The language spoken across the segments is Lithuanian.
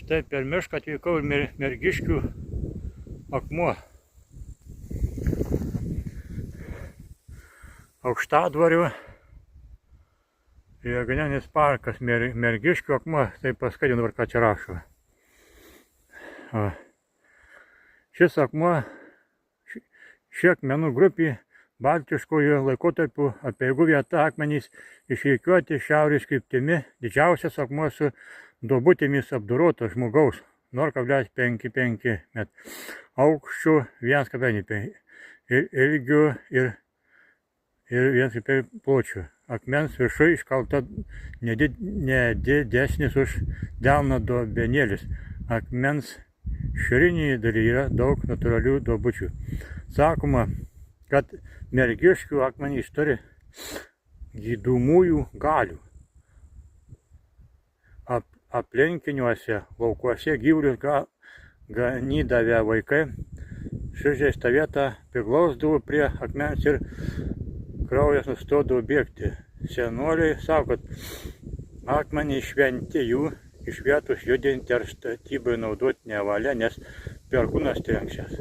Štai per mišką atvykau ir Mergiškių akmuo. Aukštadvario regioninis parkas, Mergiškių akmuo, tai paskaitin dabar, ką čia rašo. O. Šis akmuo, ši akmenų grupė baltiškojų laikotarpių apeigų vieta, akmenys išrikiuoti šiaurės kryptimi, didžiausias akmuo su duobutėmis apdoroto žmogaus 0,55 m, aukščiu 1,5 ir ilgiu ir 1,5 pločių. Akmens viršui iškalta nedidesnis už delną duobenėlis. Akmens šiaurinėje dalyje yra daug natūralių duobučių. Sakoma, kad Mergiškių akmenys turi gydomųjų galių. Aplinkiniuose laukuose gyvulius ganydavę vaikai sužeistą vietą priglausdavo prie akmens ir kraujas nustodavo bėgti. Senoliai sako, kad akmenys šventi, jų iš vietos judinti ar statybai naudoti nevalia, nes perkūnas trenkšęs.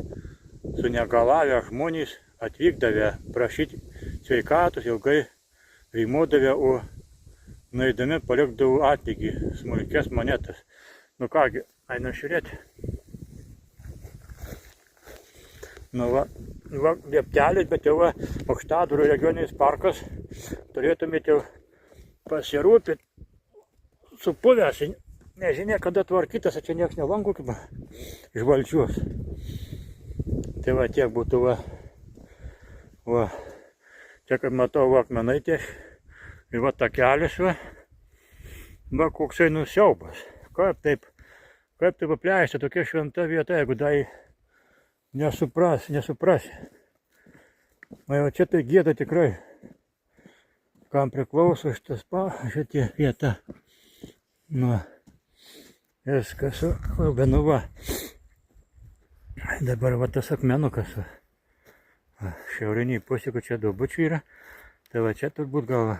Sunegalavę žmonės atvykdavę prašyti sveikatos, ilgai rymodavę, o nueidami palikdavo atlygį, smulkės monetas. Nu kągi, einu žiūrėti. Nu va, lieptelis, bet jau Aukštadvario regioninis parkas, turėtumėte jau pasirūpinti, supuvęs, nežinia kada tvarkytas, čia nieks nelanko kaip iš valdžios. Tai va tiek būtų va, čia kaip matau akmenai tiek, ir va takelis va koksai nusiaubas. Kaip taip apleista tokia šventa vieta, jeigu dar nesuprasi. O jau čia tai gėda tikrai, kam priklauso šitie vieta. Nu, viskas, nu va. Dabar va tas akmenukas. Šiauriniai pusė, kur čia duobučių yra. Tai va čia turbūt gal.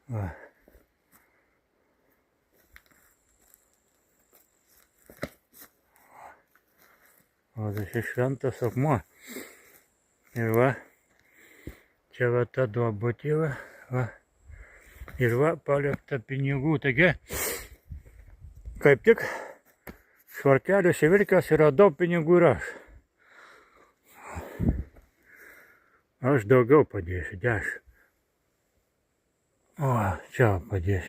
Va. O tai čia šventas akmuo. Ir va, čia va ta duobutė, va. Ir va, palikta pinigų. Taigi, kaip tik švarkeliuose vilkęs yra daug pinigų ir aš. Aš daugiau padėsiu, 10. O, čia padėsiu.